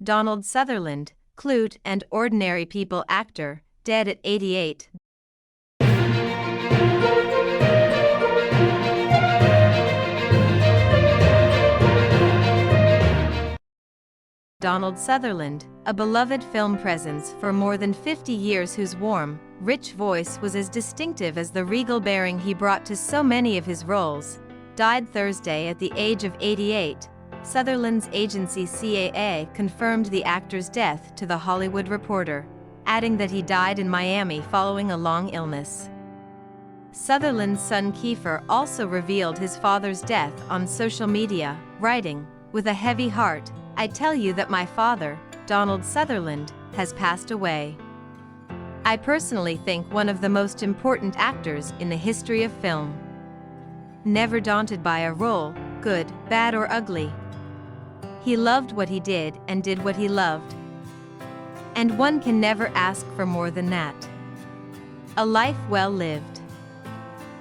Donald Sutherland, Klute and Ordinary People actor, dead at 88. Donald Sutherland, a beloved film presence for more than 50 years whose warm, rich voice was as distinctive as the regal bearing he brought to so many of his roles, died Thursday at the age of 88. Sutherland's agency CAA confirmed the actor's death to The Hollywood Reporter, adding that he died in Miami following a long illness. Sutherland's son Kiefer also revealed his father's death on social media, writing, "With a heavy heart, I tell you that my father, Donald Sutherland, has passed away. I personally think one of the most important actors in the history of film. Never daunted by a role, good, bad or ugly. He loved what he did and did what he loved. And one can never ask for more than that. A life well lived."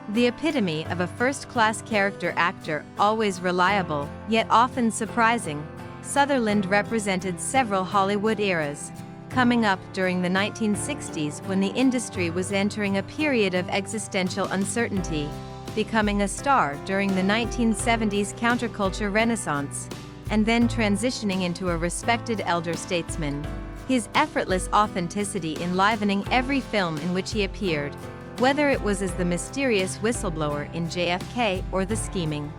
The epitome of a first-class character actor, always reliable, yet often surprising, Sutherland represented several Hollywood eras, coming up during the 1960s when the industry was entering a period of existential uncertainty, becoming a star during the 1970s counterculture renaissance, and then transitioning into a respected elder statesman, his effortless authenticity enlivening every film in which he appeared, whether it was as the mysterious whistleblower in JFK or the scheming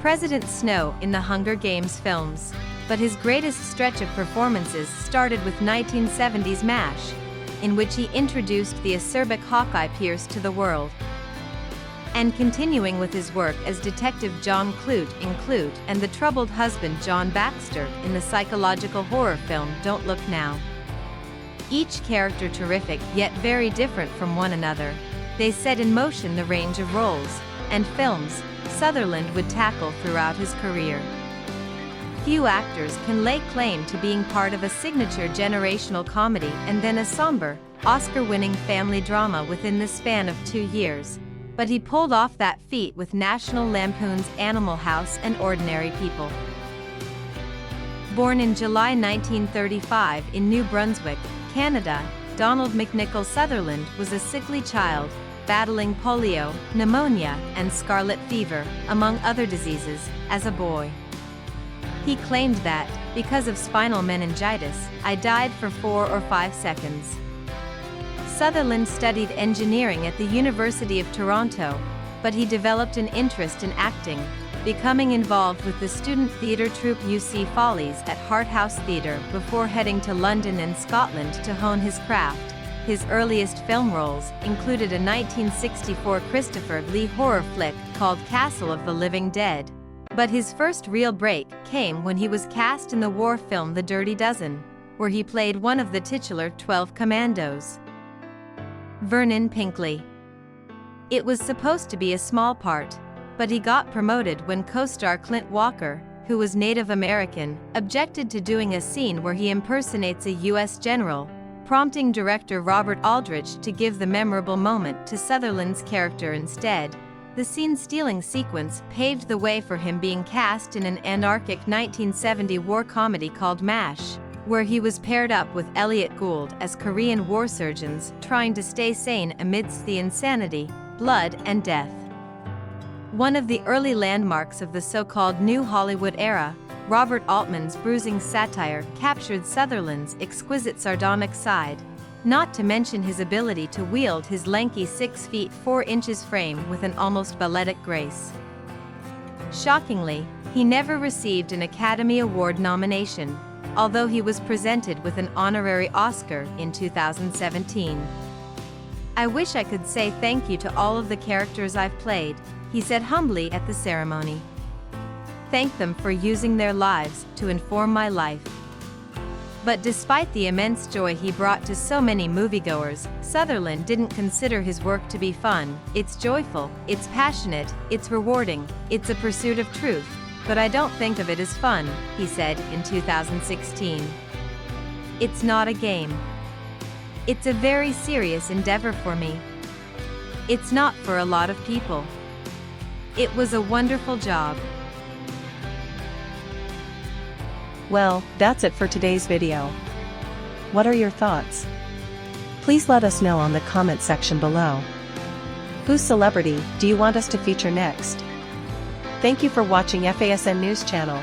President Snow in the Hunger Games films. But his greatest stretch of performances started with 1970's MASH, in which he introduced the acerbic Hawkeye Pierce to the world, and continuing with his work as Detective John Klute in Klute and the troubled husband John Baxter in the psychological horror film Don't Look Now. Each character terrific yet very different from one another, they set in motion the range of roles and films Sutherland would tackle throughout his career. Few actors can lay claim to being part of a signature generational comedy and then a somber, Oscar-winning family drama within the span of 2 years, but he pulled off that feat with National Lampoon's Animal House and Ordinary People. Born in July 1935 in New Brunswick, Canada, Donald McNichol Sutherland was a sickly child, battling polio, pneumonia, and scarlet fever, among other diseases, as a boy. He claimed that, because of spinal meningitis, I died for 4 or 5 seconds. Sutherland studied engineering at the University of Toronto, but he developed an interest in acting, becoming involved with the student theatre troupe UC Follies at Hart House Theatre before heading to London and Scotland to hone his craft. His earliest film roles included a 1964 Christopher Lee horror flick called Castle of the Living Dead. But his first real break came when he was cast in the war film The Dirty Dozen, where he played one of the titular 12 commandos. Vernon Pinkley. It was supposed to be a small part, but he got promoted when co-star Clint Walker, who was Native American, objected to doing a scene where he impersonates a U.S. general, prompting director Robert Aldrich to give the memorable moment to Sutherland's character instead. The scene-stealing sequence paved the way for him being cast in an anarchic 1970 war comedy called MASH, where he was paired up with Elliot Gould as Korean war surgeons trying to stay sane amidst the insanity, blood, and death. One of the early landmarks of the so-called New Hollywood era, Robert Altman's bruising satire captured Sutherland's exquisite sardonic side, not to mention his ability to wield his lanky 6 feet 4 inches frame with an almost balletic grace. Shockingly, he never received an Academy Award nomination, although he was presented with an honorary Oscar in 2017. "I wish I could say thank you to all of the characters I've played," he said humbly at the ceremony. "Thank them for using their lives to inform my life." But despite the immense joy he brought to so many moviegoers, Sutherland didn't consider his work to be fun. "It's joyful, it's passionate, it's rewarding, it's a pursuit of truth, but I don't think of it as fun," he said in 2016. "It's not a game. It's a very serious endeavor for me. It's not for a lot of people. It was a wonderful job." Well, that's it for today's video. What are your thoughts? Please let us know on the comment section below. Whose celebrity do you want us to feature next? Thank you for watching FASN News Channel.